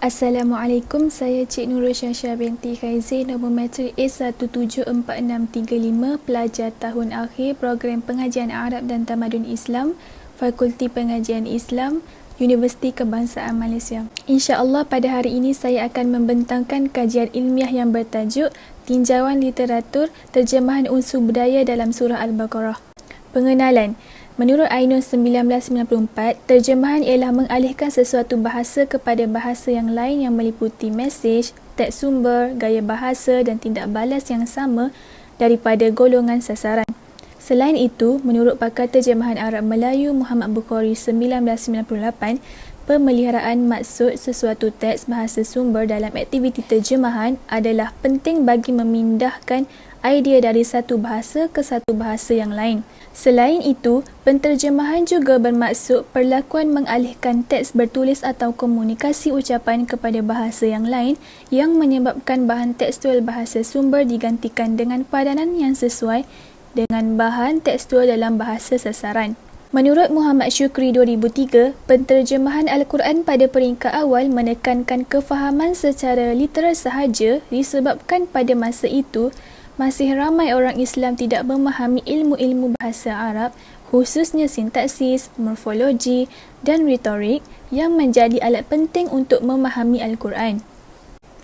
Assalamualaikum, saya Cik Nurul Syasha binti Khaizin, nombor matrik A174635, pelajar tahun akhir program pengajian Arab dan Tamadun Islam, Fakulti Pengajian Islam, Universiti Kebangsaan Malaysia. InsyaAllah pada hari ini saya akan membentangkan kajian ilmiah yang bertajuk Tinjauan Literatur Terjemahan Unsur Budaya dalam Surah Al-Baqarah. Pengenalan. Menurut Ainus 1994, terjemahan ialah mengalihkan sesuatu bahasa kepada bahasa yang lain yang meliputi mesej, teks sumber, gaya bahasa dan tindak balas yang sama daripada golongan sasaran. Selain itu, menurut pakar terjemahan Arab Melayu Muhammad Bukhari 1998, pemeliharaan maksud sesuatu teks bahasa sumber dalam aktiviti terjemahan adalah penting bagi memindahkan idea dari satu bahasa ke satu bahasa yang lain. Selain itu, penterjemahan juga bermaksud perlakuan mengalihkan teks bertulis atau komunikasi ucapan kepada bahasa yang lain yang menyebabkan bahan tekstual bahasa sumber digantikan dengan padanan yang sesuai dengan bahan tekstual dalam bahasa sasaran. Menurut Muhammad Syukri 2003, penterjemahan Al-Quran pada peringkat awal menekankan kefahaman secara literal sahaja disebabkan pada masa itu masih ramai orang Islam tidak memahami ilmu-ilmu bahasa Arab, khususnya sintaksis, morfologi dan retorik yang menjadi alat penting untuk memahami Al-Quran.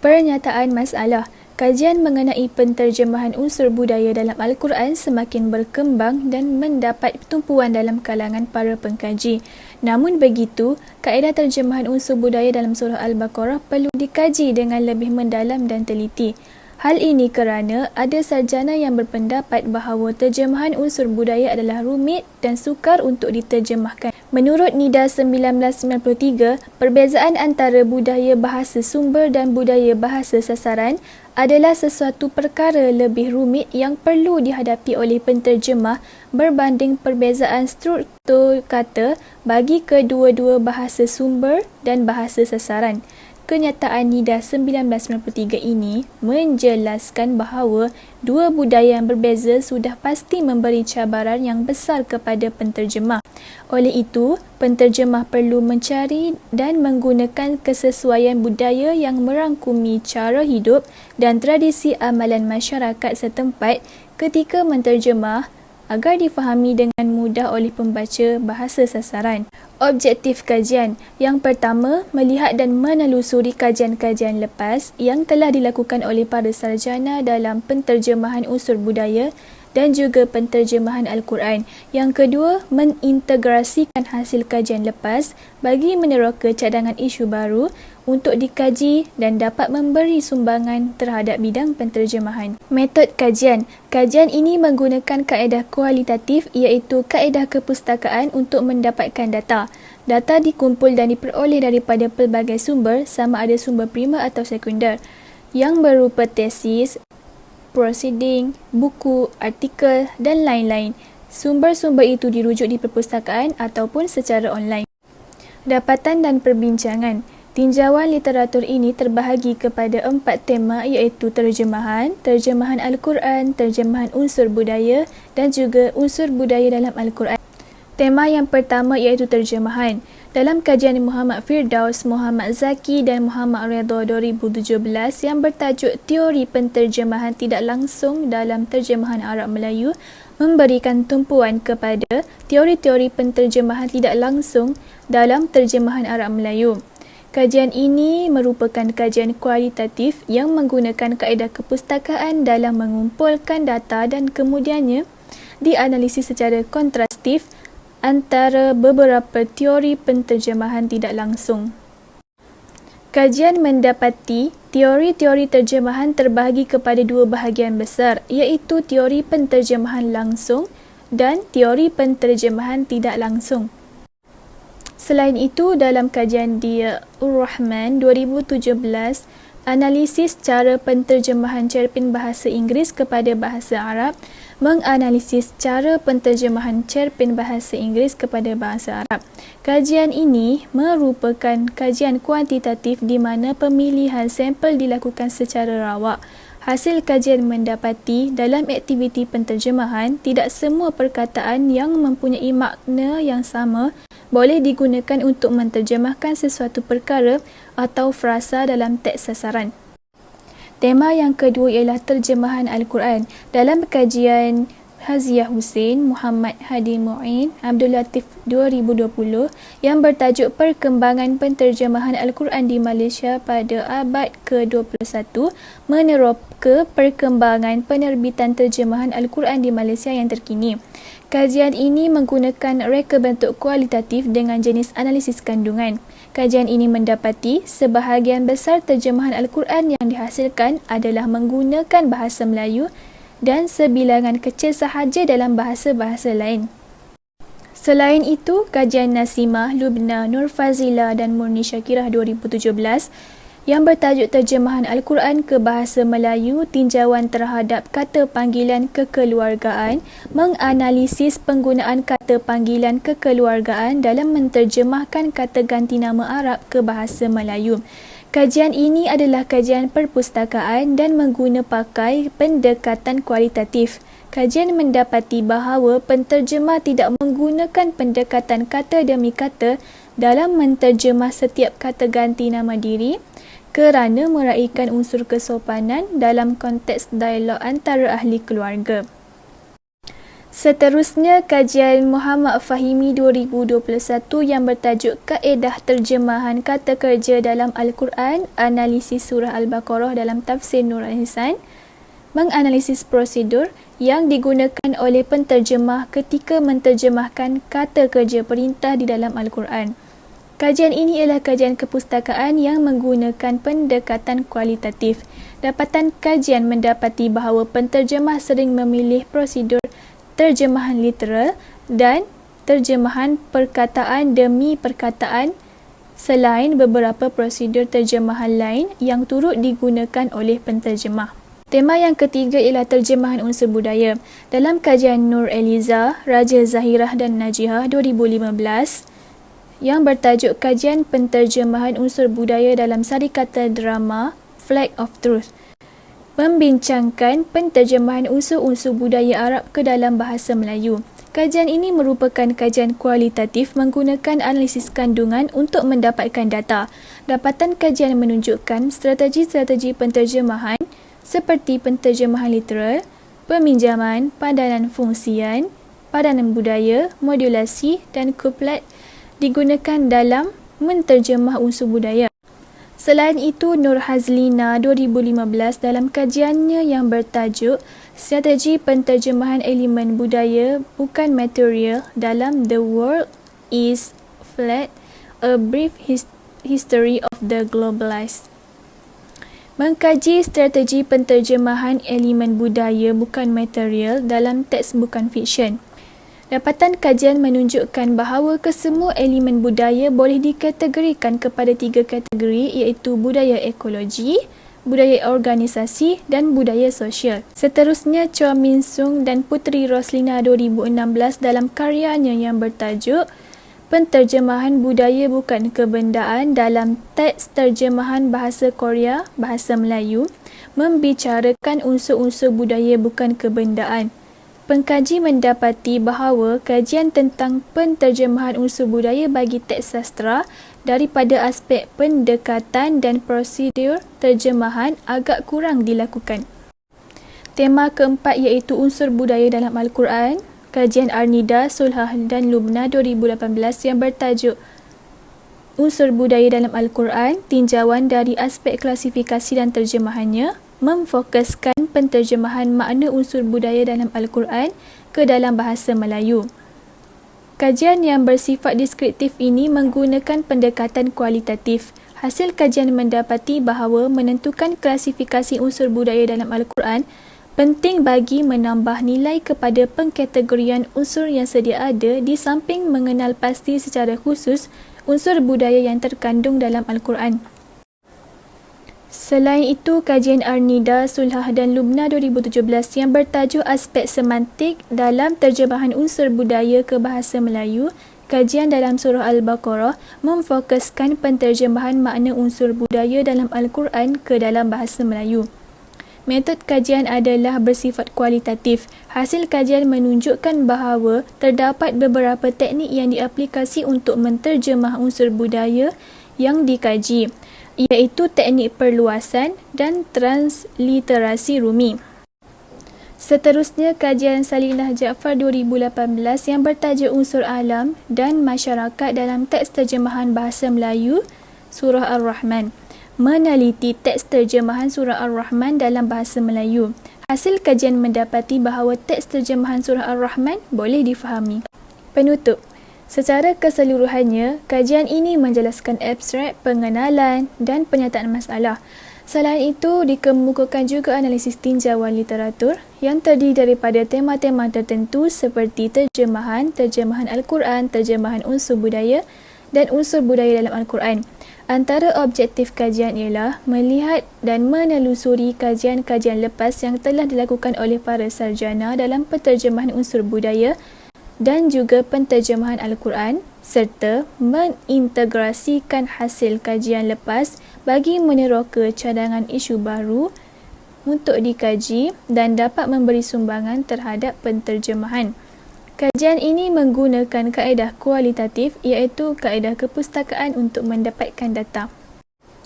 Pernyataan masalah. Kajian mengenai penterjemahan unsur budaya dalam Al-Quran semakin berkembang dan mendapat tumpuan dalam kalangan para pengkaji. Namun begitu, kaedah terjemahan unsur budaya dalam surah Al-Baqarah perlu dikaji dengan lebih mendalam dan teliti. Hal ini kerana ada sarjana yang berpendapat bahawa terjemahan unsur budaya adalah rumit dan sukar untuk diterjemahkan. Menurut NIDA 1993, perbezaan antara budaya bahasa sumber dan budaya bahasa sasaran adalah sesuatu perkara lebih rumit yang perlu dihadapi oleh penterjemah berbanding perbezaan struktur kata bagi kedua-dua bahasa sumber dan bahasa sasaran. Kenyataan NIDA 1993 ini menjelaskan bahawa dua budaya yang berbeza sudah pasti memberi cabaran yang besar kepada penterjemah. Oleh itu, penterjemah perlu mencari dan menggunakan kesesuaian budaya yang merangkumi cara hidup dan tradisi amalan masyarakat setempat ketika menterjemah agar difahami dengan mudah oleh pembaca bahasa sasaran. Objektif kajian. Yang pertama, melihat dan menelusuri kajian-kajian lepas yang telah dilakukan oleh para sarjana dalam penterjemahan unsur budaya dan juga penterjemahan Al-Quran. Yang kedua, mengintegrasikan hasil kajian lepas bagi meneroka cadangan isu baru untuk dikaji dan dapat memberi sumbangan terhadap bidang penterjemahan. Metod kajian. Kajian ini menggunakan kaedah kualitatif iaitu kaedah kepustakaan untuk mendapatkan data. Data dikumpul dan diperoleh daripada pelbagai sumber sama ada sumber prima atau sekunder yang berupa tesis, proceeding, buku, artikel dan lain-lain. Sumber-sumber itu dirujuk di perpustakaan ataupun secara online. Dapatan dan perbincangan. Tinjauan literatur ini terbahagi kepada 4 tema iaitu terjemahan, terjemahan Al-Quran, terjemahan unsur budaya dan juga unsur budaya dalam Al-Quran. Tema yang pertama iaitu terjemahan. Dalam kajian Muhammad Firdaus, Muhammad Zaki dan Muhammad Redha 2017 yang bertajuk Teori Penterjemahan Tidak Langsung dalam Terjemahan Arab Melayu memberikan tumpuan kepada teori-teori penterjemahan tidak langsung dalam terjemahan Arab Melayu. Kajian ini merupakan kajian kualitatif yang menggunakan kaedah kepustakaan dalam mengumpulkan data dan kemudiannya dianalisis secara kontrastif antara beberapa teori penterjemahan tidak langsung. Kajian mendapati teori-teori terjemahan terbahagi kepada dua bahagian besar iaitu teori penterjemahan langsung dan teori penterjemahan tidak langsung. Selain itu, dalam kajian Dia Ur-Rahman 2017, analisis cara penterjemahan cerpen bahasa Inggeris kepada bahasa Arab menganalisis cara penterjemahan cerpen bahasa Inggeris kepada bahasa Arab. Kajian ini merupakan kajian kuantitatif di mana pemilihan sampel dilakukan secara rawak. Hasil kajian mendapati dalam aktiviti penterjemahan, tidak semua perkataan yang mempunyai makna yang sama boleh digunakan untuk menterjemahkan sesuatu perkara atau frasa dalam teks sasaran. Tema yang kedua ialah terjemahan Al-Quran. Dalam kajian Haziah Hussein, Muhammad Hadi Mu'in, Abdul Latif 2020 yang bertajuk Perkembangan Penterjemahan Al-Quran di Malaysia pada abad ke-21 meneroka perkembangan penerbitan terjemahan Al-Quran di Malaysia yang terkini. Kajian ini menggunakan reka bentuk kualitatif dengan jenis analisis kandungan. Kajian ini mendapati sebahagian besar terjemahan Al-Quran yang dihasilkan adalah menggunakan bahasa Melayu dan sebilangan kecil sahaja dalam bahasa-bahasa lain. Selain itu, kajian Nasimah, Lubna, Nur Fazila dan Murni Syakirah 2017 yang bertajuk Terjemahan Al-Quran ke Bahasa Melayu, Tinjauan terhadap Kata Panggilan Kekeluargaan menganalisis penggunaan kata panggilan kekeluargaan dalam menterjemahkan kata ganti nama Arab ke bahasa Melayu. Kajian ini adalah kajian perpustakaan dan mengguna pakai pendekatan kualitatif. Kajian mendapati bahawa penterjemah tidak menggunakan pendekatan kata demi kata dalam menterjemah setiap kata ganti nama diri kerana meraihkan unsur kesopanan dalam konteks dialog antara ahli keluarga. Seterusnya, kajian Muhammad Fahimi 2021 yang bertajuk Kaedah Terjemahan Kata Kerja dalam Al-Quran, Analisis Surah Al-Baqarah dalam Tafsir Nur Al-Hisan, menganalisis prosedur yang digunakan oleh penterjemah ketika menterjemahkan kata kerja perintah di dalam Al-Quran. Kajian ini ialah kajian kepustakaan yang menggunakan pendekatan kualitatif. Dapatan kajian mendapati bahawa penterjemah sering memilih prosedur terjemahan literal dan terjemahan perkataan demi perkataan selain beberapa prosedur terjemahan lain yang turut digunakan oleh penterjemah. Tema yang ketiga ialah terjemahan unsur budaya. Dalam kajian Nur Eliza, Raja Zahirah dan Najihah 2015 yang bertajuk Kajian Penterjemahan Unsur Budaya dalam Sarikata Drama Flag of Truth, membincangkan penterjemahan unsur-unsur budaya Arab ke dalam bahasa Melayu. Kajian ini merupakan kajian kualitatif menggunakan analisis kandungan untuk mendapatkan data. Dapatan kajian menunjukkan strategi-strategi penterjemahan seperti penterjemahan literal, peminjaman, padanan fungsian, padanan budaya, modulasi dan kuplet digunakan dalam menterjemah unsur budaya. Selain itu, Nur Hazlina 2015 dalam kajiannya yang bertajuk Strategi Penterjemahan Elemen Budaya Bukan Material dalam The World is Flat, A Brief History of the Globalized, mengkaji strategi penterjemahan elemen budaya bukan material dalam teks bukan fiksyen. Dapatan kajian menunjukkan bahawa kesemua elemen budaya boleh dikategorikan kepada 3 kategori iaitu budaya ekologi, budaya organisasi dan budaya sosial. Seterusnya, Chua Min Sung dan Putri Roslina 2016 dalam karyanya yang bertajuk Penterjemahan Budaya Bukan Kebendaan dalam teks terjemahan bahasa Korea, bahasa Melayu, membicarakan unsur-unsur budaya bukan kebendaan. Pengkaji mendapati bahawa kajian tentang penterjemahan unsur budaya bagi teks sastra daripada aspek pendekatan dan prosedur terjemahan agak kurang dilakukan. Tema keempat iaitu unsur budaya dalam Al-Quran. Kajian Arnida, Sulhah dan Lubna 2018 yang bertajuk Unsur Budaya dalam Al-Quran, Tinjauan dari Aspek Klasifikasi dan Terjemahannya, memfokuskan penterjemahan makna unsur budaya dalam Al-Quran ke dalam bahasa Melayu. Kajian yang bersifat deskriptif ini menggunakan pendekatan kualitatif. Hasil kajian mendapati bahawa menentukan klasifikasi unsur budaya dalam Al-Quran penting bagi menambah nilai kepada pengkategorian unsur yang sedia ada di samping mengenal pasti secara khusus unsur budaya yang terkandung dalam Al-Quran. Selain itu, kajian Arnida, Sulhah dan Lubna 2017 yang bertajuk Aspek Semantik dalam Terjemahan Unsur Budaya ke Bahasa Melayu, kajian dalam Surah Al-Baqarah memfokuskan penterjemahan makna unsur budaya dalam Al-Quran ke dalam bahasa Melayu. Metod kajian adalah bersifat kualitatif. Hasil kajian menunjukkan bahawa terdapat beberapa teknik yang diaplikasi untuk menterjemah unsur budaya yang dikaji, iaitu teknik perluasan dan transliterasi rumi. Seterusnya, kajian Salinah Jaafar 2018 yang bertajuk Unsur Alam dan Masyarakat dalam teks terjemahan bahasa Melayu Surah Ar-Rahman, meneliti teks terjemahan Surah Ar-Rahman dalam bahasa Melayu. Hasil kajian mendapati bahawa teks terjemahan Surah Ar-Rahman boleh difahami. Penutup. Secara keseluruhannya, kajian ini menjelaskan abstrak, pengenalan dan penyataan masalah. Selain itu, dikemukakan juga analisis tinjauan literatur yang terdiri daripada tema-tema tertentu seperti terjemahan Al-Quran, terjemahan unsur budaya dan unsur budaya dalam Al-Quran. Antara objektif kajian ialah melihat dan menelusuri kajian-kajian lepas yang telah dilakukan oleh para sarjana dalam penterjemahan unsur budaya dan juga penterjemahan Al-Quran, serta mengintegrasikan hasil kajian lepas bagi meneroka cadangan isu baru untuk dikaji dan dapat memberi sumbangan terhadap penterjemahan. Kajian ini menggunakan kaedah kualitatif, iaitu kaedah kepustakaan untuk mendapatkan data.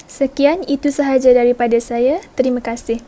Sekian, itu sahaja daripada saya. Terima kasih.